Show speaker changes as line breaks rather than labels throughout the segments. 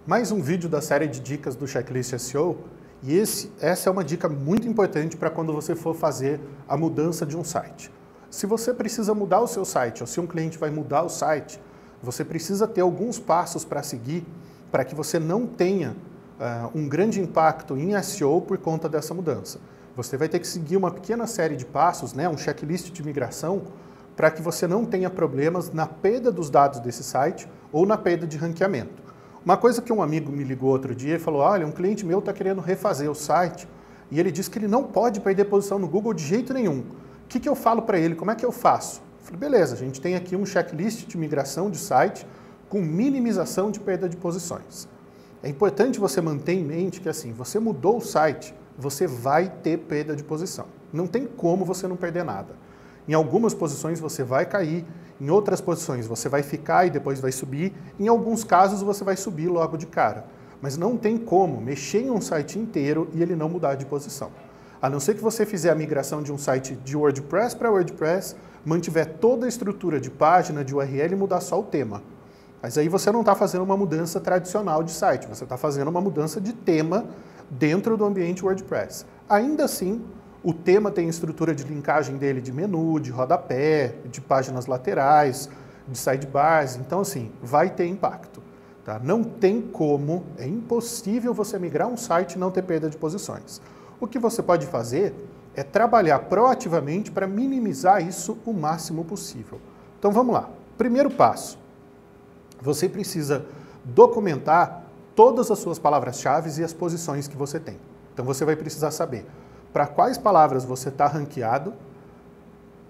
Mais um vídeo da série de dicas do Checklist SEO e essa é uma dica muito importante para quando você for fazer a mudança de um site. Se você precisa mudar o seu site ou se um cliente vai mudar o site, você precisa ter alguns passos para seguir para que você não tenha um grande impacto em SEO por conta dessa mudança. Você vai ter que seguir uma pequena série de passos, um checklist de migração, para que você não tenha problemas na perda dos dados desse site ou na perda de ranqueamento. Uma coisa que um amigo me ligou outro dia e falou, olha, um cliente meu está querendo refazer o site e ele disse que ele não pode perder posição no Google de jeito nenhum. O que eu falo para ele? Como é que eu faço? Eu falei, beleza, a gente tem aqui um checklist de migração de site com minimização de perda de posições. É importante você manter em mente que assim, você mudou o site, você vai ter perda de posição. Não tem como você não perder nada. Em algumas posições você vai cair, em outras posições você vai ficar e depois vai subir, em alguns casos você vai subir logo de cara. Mas não tem como mexer em um site inteiro e ele não mudar de posição. A não ser que você fizer a migração de um site de WordPress para WordPress, mantiver toda a estrutura de página, de URL e mudar só o tema. Mas aí você não está fazendo uma mudança tradicional de site, você está fazendo uma mudança de tema dentro do ambiente WordPress. Ainda assim, o tema tem estrutura de linkagem dele de menu, de rodapé, de páginas laterais, de sidebars, então assim, vai ter impacto. Tá? Não tem como, é impossível você migrar um site e não ter perda de posições. O que você pode fazer é trabalhar proativamente para minimizar isso o máximo possível. Então vamos lá. Primeiro passo, você precisa documentar todas as suas palavras-chave e as posições que você tem. Então você vai precisar saber para quais palavras você está ranqueado,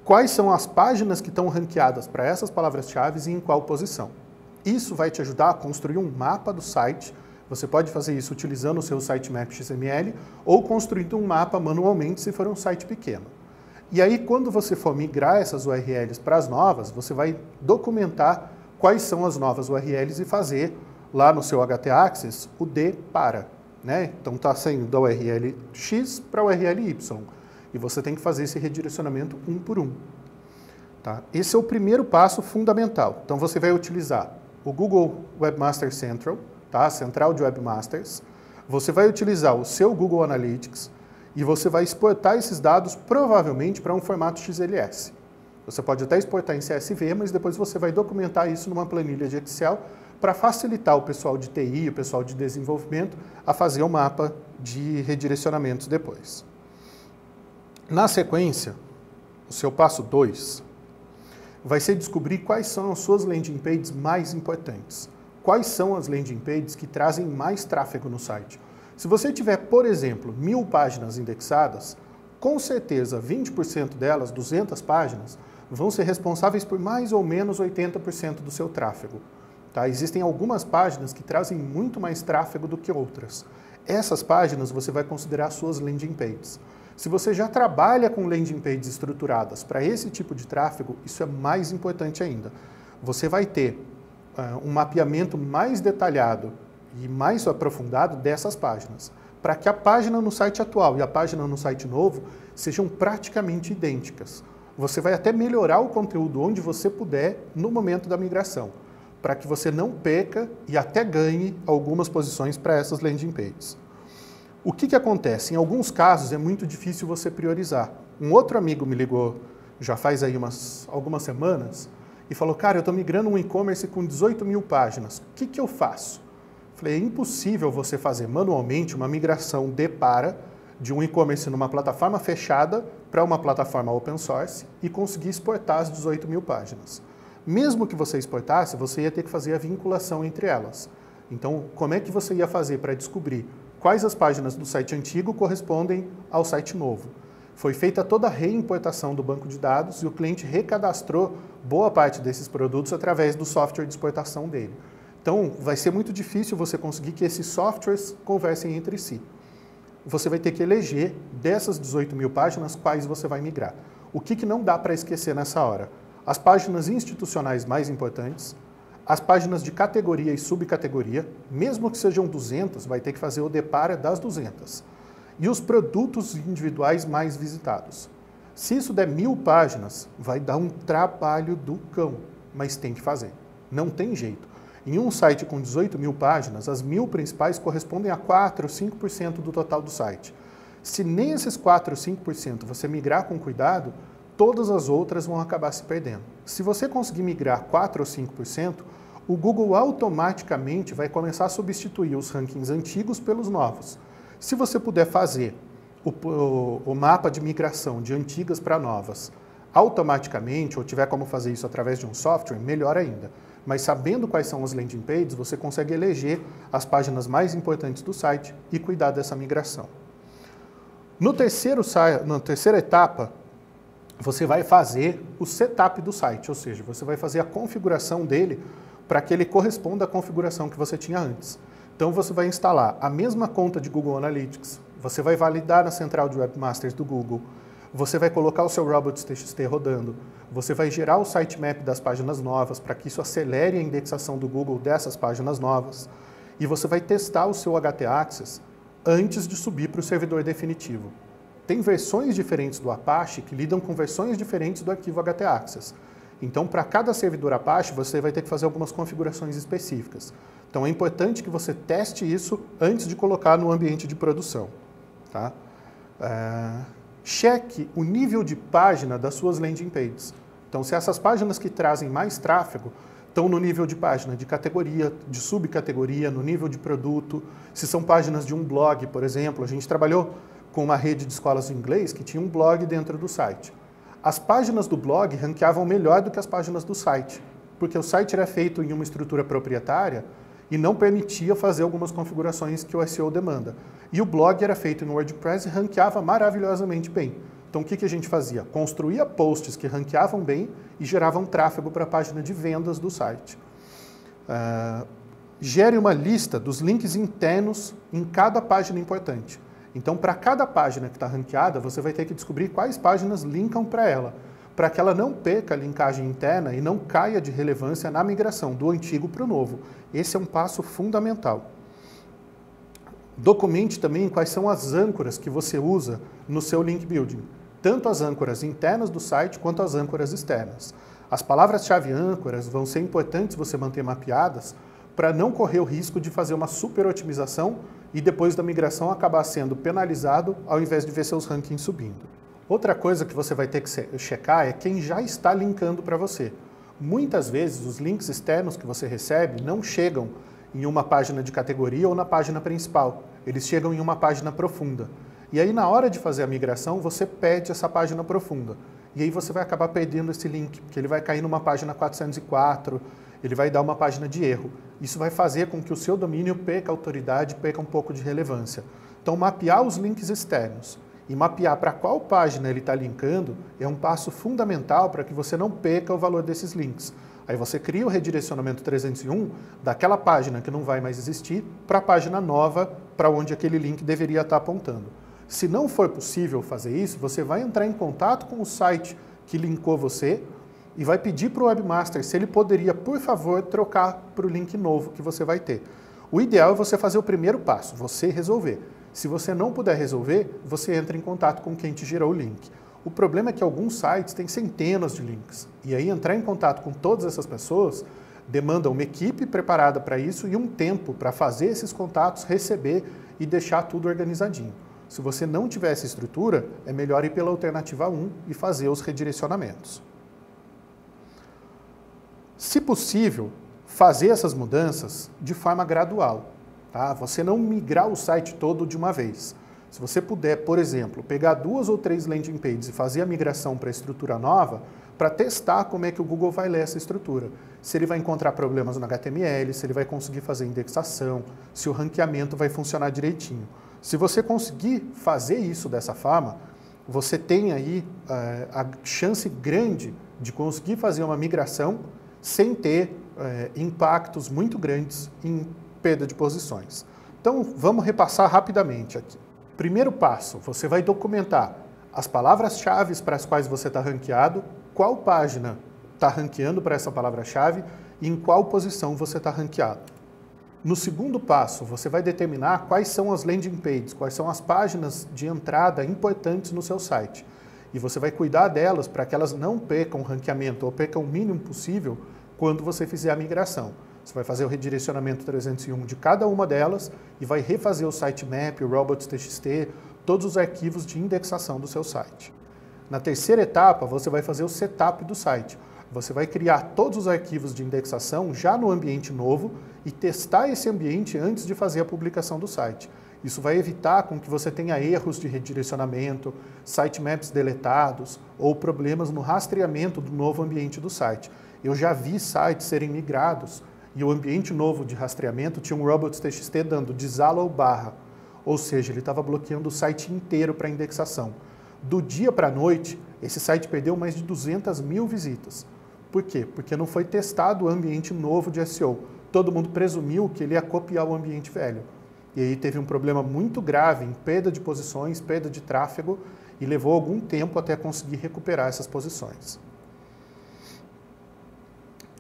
quais são as páginas que estão ranqueadas para essas palavras-chave e em qual posição. Isso vai te ajudar a construir um mapa do site. Você pode fazer isso utilizando o seu sitemap XML ou construindo um mapa manualmente se for um site pequeno. E aí, quando você for migrar essas URLs para as novas, você vai documentar quais são as novas URLs e fazer lá no seu htaccess o D para. Então está saindo da URL X para a URL Y. E você tem que fazer esse redirecionamento um por um. Tá? Esse é o primeiro passo fundamental. Então você vai utilizar o Google Webmaster Central, tá? A central de webmasters. Você vai utilizar o seu Google Analytics e você vai exportar esses dados provavelmente para um formato XLS. Você pode até exportar em CSV, mas depois você vai documentar isso numa planilha de Excel para facilitar o pessoal de TI, o pessoal de desenvolvimento, a fazer o mapa de redirecionamentos depois. Na sequência, o seu passo 2 vai ser descobrir quais são as suas landing pages mais importantes. Quais são as landing pages que trazem mais tráfego no site. Se você tiver, por exemplo, 1000 páginas indexadas, com certeza 20% delas, 200 páginas, vão ser responsáveis por mais ou menos 80% do seu tráfego. Tá? Existem algumas páginas que trazem muito mais tráfego do que outras. Essas páginas você vai considerar suas landing pages. Se você já trabalha com landing pages estruturadas para esse tipo de tráfego, isso é mais importante ainda. Você vai ter um mapeamento mais detalhado e mais aprofundado dessas páginas, para que a página no site atual e a página no site novo sejam praticamente idênticas. Você vai até melhorar o conteúdo onde você puder no momento da migração, para que você não perca e até ganhe algumas posições para essas landing pages. O que acontece? Em alguns casos é muito difícil você priorizar. Um outro amigo me ligou já faz aí algumas semanas e falou, cara, eu estou migrando um e-commerce com 18.000 páginas, o que eu faço? Falei, é impossível você fazer manualmente uma migração de um e-commerce numa plataforma fechada para uma plataforma open source e conseguir exportar as 18.000 páginas. Mesmo que você exportasse, você ia ter que fazer a vinculação entre elas. Então, como é que você ia fazer para descobrir quais as páginas do site antigo correspondem ao site novo? Foi feita toda a reimportação do banco de dados e o cliente recadastrou boa parte desses produtos através do software de exportação dele. Então, vai ser muito difícil você conseguir que esses softwares conversem entre si. Você vai ter que eleger dessas 18.000 páginas quais você vai migrar. O que não dá para esquecer nessa hora? As páginas institucionais mais importantes, as páginas de categoria e subcategoria, mesmo que sejam 200, vai ter que fazer o depara das 200. E os produtos individuais mais visitados. Se isso der 1000 páginas, vai dar um trabalho do cão, mas tem que fazer. Não tem jeito. Em um site com 18 mil páginas, as 1.000 principais correspondem a 4 ou 5% do total do site. Se nem esses 4 ou 5% você migrar com cuidado, todas as outras vão acabar se perdendo. Se você conseguir migrar 4 ou 5%, o Google automaticamente vai começar a substituir os rankings antigos pelos novos. Se você puder fazer o mapa de migração de antigas para novas automaticamente, ou tiver como fazer isso através de um software, melhor ainda. Mas sabendo quais são as landing pages, você consegue eleger as páginas mais importantes do site e cuidar dessa migração. Na terceira etapa, você vai fazer o setup do site, ou seja, você vai fazer a configuração dele para que ele corresponda à configuração que você tinha antes. Então você vai instalar a mesma conta de Google Analytics, você vai validar na central de webmasters do Google, você vai colocar o seu robots.txt rodando, você vai gerar o sitemap das páginas novas para que isso acelere a indexação do Google dessas páginas novas, e você vai testar o seu htaccess antes de subir para o servidor definitivo. Tem versões diferentes do Apache que lidam com versões diferentes do arquivo htaccess. Então, para cada servidor Apache, você vai ter que fazer algumas configurações específicas. Então, é importante que você teste isso antes de colocar no ambiente de produção. Tá? Cheque o nível de página das suas landing pages. Então, se essas páginas que trazem mais tráfego estão no nível de página de categoria, de subcategoria, no nível de produto, se são páginas de um blog, por exemplo, a gente trabalhou com uma rede de escolas de inglês que tinha um blog dentro do site. As páginas do blog ranqueavam melhor do que as páginas do site, porque o site era feito em uma estrutura proprietária e não permitia fazer algumas configurações que o SEO demanda. E o blog era feito no WordPress e ranqueava maravilhosamente bem. Então o que a gente fazia? Construía posts que ranqueavam bem e geravam tráfego para a página de vendas do site. Gere uma lista dos links internos em cada página importante. Então, para cada página que está ranqueada, você vai ter que descobrir quais páginas linkam para ela, para que ela não perca a linkagem interna e não caia de relevância na migração do antigo para o novo. Esse é um passo fundamental. Documente também quais são as âncoras que você usa no seu link building, tanto as âncoras internas do site quanto as âncoras externas. As palavras-chave âncoras vão ser importantes você manter mapeadas para não correr o risco de fazer uma super otimização e depois da migração acabar sendo penalizado ao invés de ver seus rankings subindo. Outra coisa que você vai ter que checar é quem já está linkando para você. Muitas vezes os links externos que você recebe não chegam em uma página de categoria ou na página principal. Eles chegam em uma página profunda. E aí na hora de fazer a migração você perde essa página profunda. E aí você vai acabar perdendo esse link, porque ele vai cair numa página 404, ele vai dar uma página de erro. Isso vai fazer com que o seu domínio perca autoridade, perca um pouco de relevância. Então, mapear os links externos e mapear para qual página ele está linkando é um passo fundamental para que você não perca o valor desses links. Aí você cria o redirecionamento 301 daquela página que não vai mais existir para a página nova, para onde aquele link deveria estar apontando. Se não for possível fazer isso, você vai entrar em contato com o site que linkou você e vai pedir para o webmaster se ele poderia, por favor, trocar para o link novo que você vai ter. O ideal é você fazer o primeiro passo, você resolver. Se você não puder resolver, você entra em contato com quem te gerou o link. O problema é que alguns sites têm centenas de links. E aí entrar em contato com todas essas pessoas demanda uma equipe preparada para isso e um tempo para fazer esses contatos, receber e deixar tudo organizadinho. Se você não tiver essa estrutura, é melhor ir pela alternativa 1 e fazer os redirecionamentos. Se possível, fazer essas mudanças de forma gradual. Tá? Você não migrar o site todo de uma vez. Se você puder, por exemplo, pegar 2 ou 3 landing pages e fazer a migração para a estrutura nova, para testar como é que o Google vai ler essa estrutura. Se ele vai encontrar problemas no HTML, se ele vai conseguir fazer indexação, se o ranqueamento vai funcionar direitinho. Se você conseguir fazer isso dessa forma, você tem aí a chance grande de conseguir fazer uma migração sem ter impactos muito grandes em perda de posições. Então, vamos repassar rapidamente aqui. Primeiro passo, você vai documentar as palavras-chave para as quais você está ranqueado, qual página está ranqueando para essa palavra-chave e em qual posição você está ranqueado. No segundo passo, você vai determinar quais são as landing pages, quais são as páginas de entrada importantes no seu site. E você vai cuidar delas para que elas não percam ranqueamento ou percam o mínimo possível quando você fizer a migração. Você vai fazer o redirecionamento 301 de cada uma delas e vai refazer o sitemap, o robots.txt, todos os arquivos de indexação do seu site. Na terceira etapa, você vai fazer o setup do site. Você vai criar todos os arquivos de indexação já no ambiente novo e testar esse ambiente antes de fazer a publicação do site. Isso vai evitar com que você tenha erros de redirecionamento, sitemaps deletados ou problemas no rastreamento do novo ambiente do site. Eu já vi sites serem migrados e o ambiente novo de rastreamento tinha um robots.txt dando disallow /, ou seja, ele estava bloqueando o site inteiro para indexação. Do dia para a noite, esse site perdeu mais de 200 mil visitas. Por quê? Porque não foi testado o ambiente novo de SEO. Todo mundo presumiu que ele ia copiar o ambiente velho. E aí teve um problema muito grave em perda de posições, perda de tráfego, e levou algum tempo até conseguir recuperar essas posições.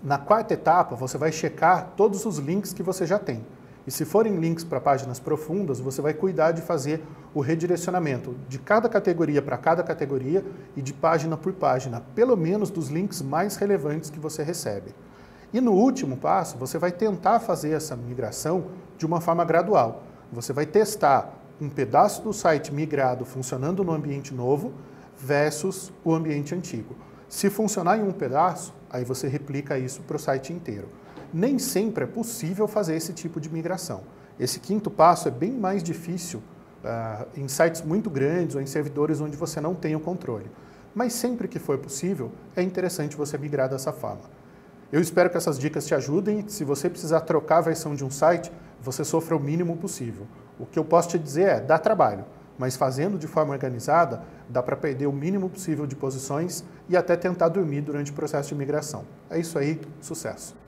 Na quarta etapa, você vai checar todos os links que você já tem. E se forem links para páginas profundas, você vai cuidar de fazer o redirecionamento de cada categoria para cada categoria e de página por página, pelo menos dos links mais relevantes que você recebe. E no último passo, você vai tentar fazer essa migração de uma forma gradual. Você vai testar um pedaço do site migrado funcionando no ambiente novo versus o ambiente antigo. Se funcionar em um pedaço, aí você replica isso para o site inteiro. Nem sempre é possível fazer esse tipo de migração. Esse quinto passo é bem mais difícil em sites muito grandes ou em servidores onde você não tem o controle. Mas sempre que for possível, é interessante você migrar dessa forma. Eu espero que essas dicas te ajudem. Se você precisar trocar a versão de um site, você sofra o mínimo possível. O que eu posso te dizer é, dá trabalho, mas fazendo de forma organizada, dá para perder o mínimo possível de posições e até tentar dormir durante o processo de migração. É isso aí, sucesso!